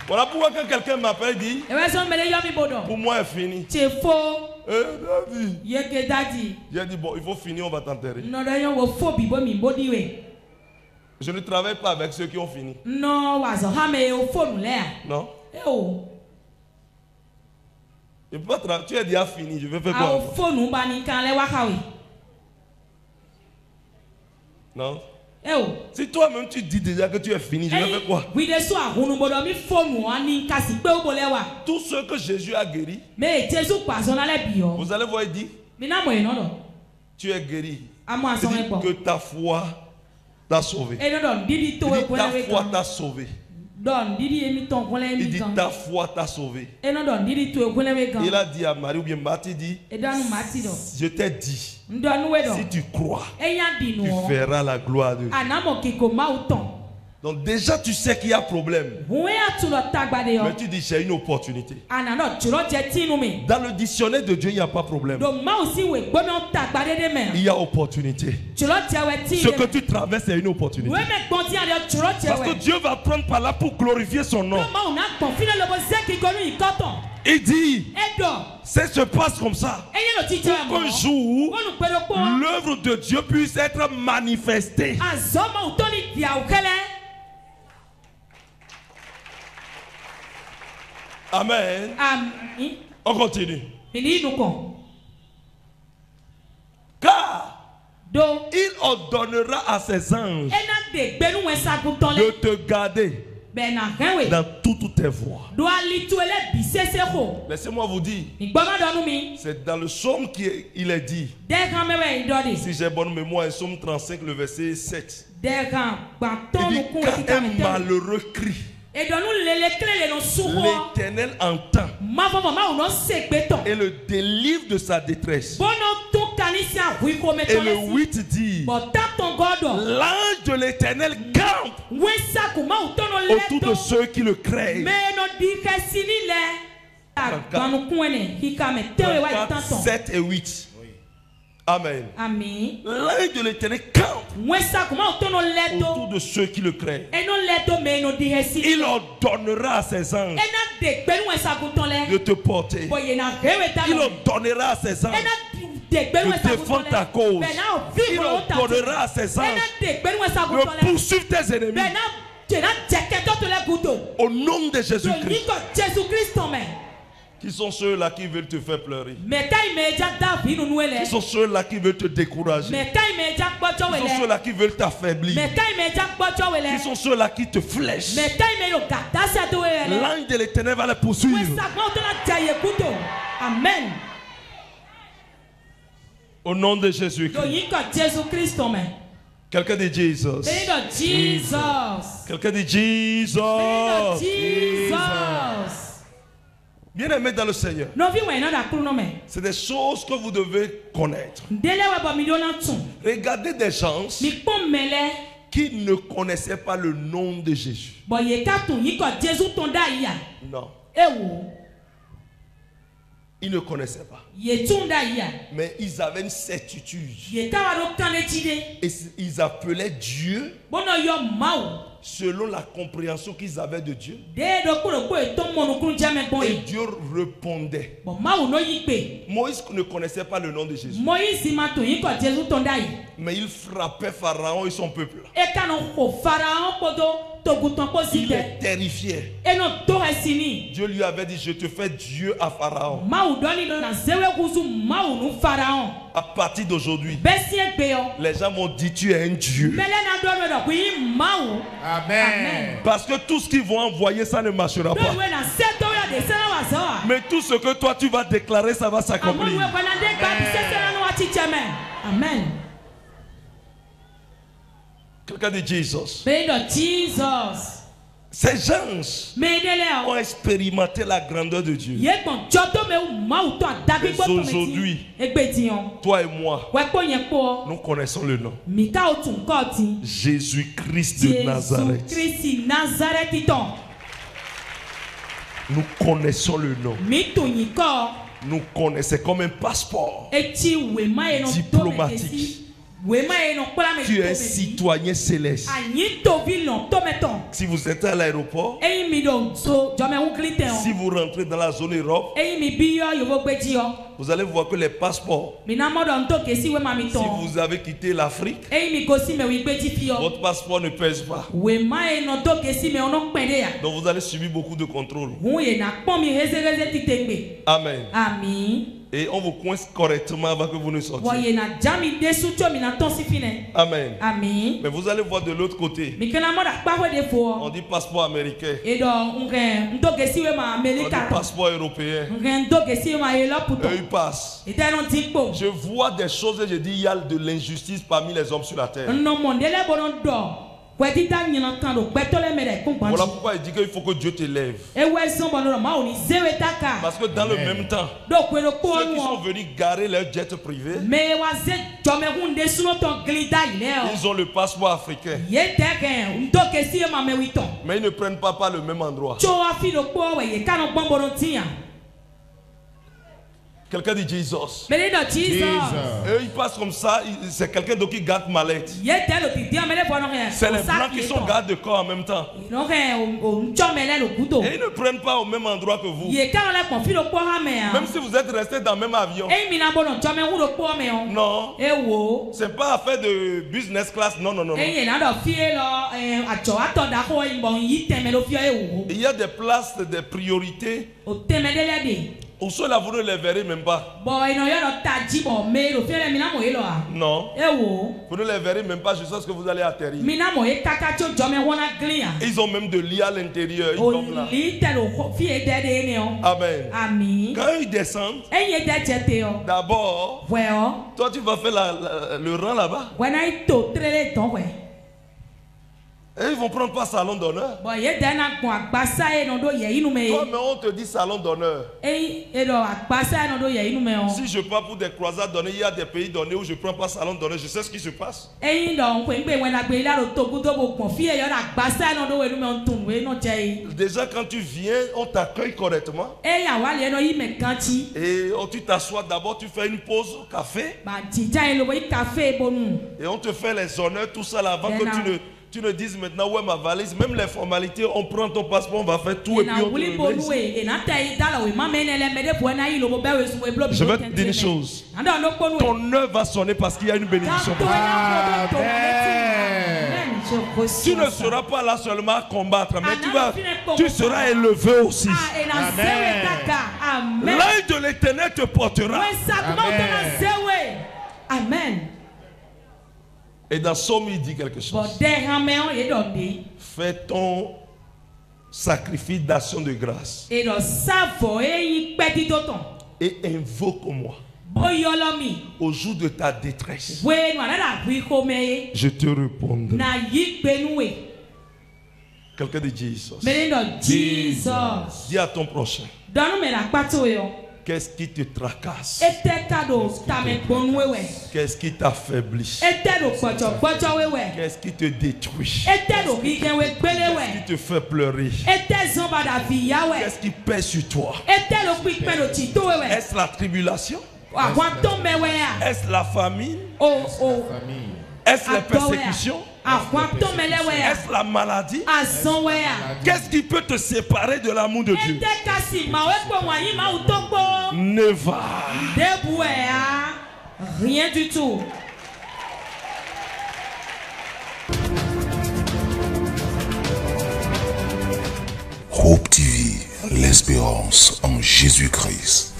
Voilà pourquoi quand quelqu'un m'appelle dit pour moi c'est fini. J'ai dit bon, il faut finir, on va t'enterrer. Je ne travaille pas avec ceux qui ont fini. Non. Je peux pas tu as déjà fini, je vais faire quoi? Non. Si toi-même tu dis déjà que tu es fini, je vais faire quoi? Tout ce que Jésus a guéri, vous allez voir, il dit tu es guéri. Il dit que ta foi t'a sauvé. Il dit ta foi t'a sauvé. Il dit ta foi t'a sauvé. Il a dit à Marie ou bien Marthe, dit je t'ai dit, si tu crois, tu verras la gloire de Dieu. Donc déjà tu sais qu'il y a problème. Mais tu dis j'ai une opportunité. Dans le dictionnaire de Dieu il n'y a pas problème. Il y a opportunité. Ce que tu traverses c'est une opportunité. Parce que Dieu va prendre par là pour glorifier son nom. Il dit, ça se passe comme ça. Pour qu'un jour, l'œuvre de Dieu puisse être manifestée. Amen. On continue. Car il ordonnera à ses anges de te garder dans toutes tes voies. Laissez-moi vous dire, c'est dans le psaume qu'il est dit, si j'ai bonne mémoire, le psaume 35, le verset 7. Il dit, quand un malheureux crie, l'Éternel entend et le délivre de sa détresse. Et le 8 dit, l'ange de l'Éternel campe autour de ceux qui le craignent. 7 et 8. Amen. L'ange de l'Éternel campe autour de ceux qui le craignent. Il ordonnera à ses anges de te porter. Il ordonnera à ses anges de défendre ta cause. Il ordonnera à ses anges de poursuivre tes ennemis. Au nom de Jésus-Christ. Qui sont ceux-là qui veulent te faire pleurer? Qui sont ceux-là qui veulent te décourager? Qui sont ceux-là qui veulent t'affaiblir? Qui sont ceux-là qui te flèchent? L'ange de l'Éternel va les poursuivre. Amen. Au nom de Jésus-Christ. Quelqu'un dit Jesus. Quelqu'un dit Jesus. Bien-aimés dans le Seigneur, c'est des choses que vous devez connaître. Regardez des gens qui ne connaissaient pas le nom de Jésus. Non. Ils ne connaissaient pas. Mais ils avaient une certitude. Et ils appelaient Dieu selon la compréhension qu'ils avaient de Dieu. Et Dieu répondait. Moïse ne connaissait pas le nom de Jésus. Mais il frappait Pharaon et son peuple. Il les terrifiait. Dieu lui avait dit, je te fais Dieu à Pharaon. À partir d'aujourd'hui, les gens m'ont dit, tu es un Dieu. Amen. Parce que tout ce qu'ils vont envoyer, ça ne marchera pas. Mais tout ce que toi tu vas déclarer, ça va s'accomplir. Amen. Quelqu'un dit Jesus. Ces gens ont expérimenté la grandeur de Dieu. Mais aujourd'hui, toi et moi, nous connaissons le nom. Jésus-Christ de Nazareth. Nous connaissons le nom. Nous connaissons comme un passeport diplomatique. Tu es un citoyen céleste. Si vous êtes à l'aéroport, si vous rentrez dans la zone Europe, vous allez voir que les passeports, si vous avez quitté l'Afrique, votre passeport ne pèse pas. Donc vous allez subir beaucoup de contrôles. Amen. Et on vous coince correctement avant que vous ne sortiez. Amen. Mais vous allez voir de l'autre côté. On dit passeport américain. On dit passeport européen. Eux ils passent. Je vois des choses et je dis il y a de l'injustice parmi les hommes sur la terre. Voilà pourquoi il dit qu'il faut que Dieu t'élève. Parce que dans le même temps, ceux qui sont venus garer leur jet privé, ils ont le passeport africain. Mais ils ne prennent pas par le même endroit. Quelqu'un dit Jesus. Eux, ils passent comme ça, c'est quelqu'un d'autre qui garde mallette. C'est les blancs qui sont gardes de corps en même temps. Et ils ne prennent pas au même endroit que vous. Même si vous êtes restés dans le même avion. Non. C'est pas affaire de business class. Non. Il y a des places, des priorités. Ou ceux-là, vous ne les verrez même pas. Non. Vous ne les verrez même pas jusqu'à ce que vous allez atterrir. Ils ont même de lits à l'intérieur. Ils dorment là. Amen. Quand ils descendent, d'abord, toi tu vas faire le rang là-bas. Et ils vont prendre pas salon d'honneur. Toi, mais on te dit salon d'honneur. Si je pars pour des croisades données, il y a des pays donnés où je prends pas salon d'honneur. Je sais ce qui se passe. Déjà quand tu viens, on t'accueille correctement. Et tu t'assois d'abord, tu fais une pause au café. Et on te fait les honneurs, tout ça là, avant que tu ne dises maintenant où est ma valise. Même les formalités, on prend ton passeport, on va faire tout et puis on te remet. Je vais te dire une chose. Ton heure va sonner parce qu'il y a une bénédiction pour toi. Tu ne seras pas là seulement à combattre, mais tu seras élevé aussi. L'œil de l'Éternel te portera. Amen. Et dans Somme, il dit quelque chose. Fais ton sacrifice d'action de grâce. Et invoque-moi. Au jour de ta détresse, je te répondrai. Quelqu'un dit Jesus. Dis à ton prochain. Qu'est-ce qui te tracasse? Qu'est-ce qui t'affaiblit? Qu'est-ce qui te détruit? Qu'est-ce qui te fait pleurer? Qu'est-ce qui pèse sur toi? Est-ce la tribulation? Est-ce la famine? Est-ce la persécution? Est-ce la maladie? Qu'est-ce qui peut te séparer de l'amour de Dieu? Never. Rien du tout. Hope TV, l'espérance en Jésus-Christ.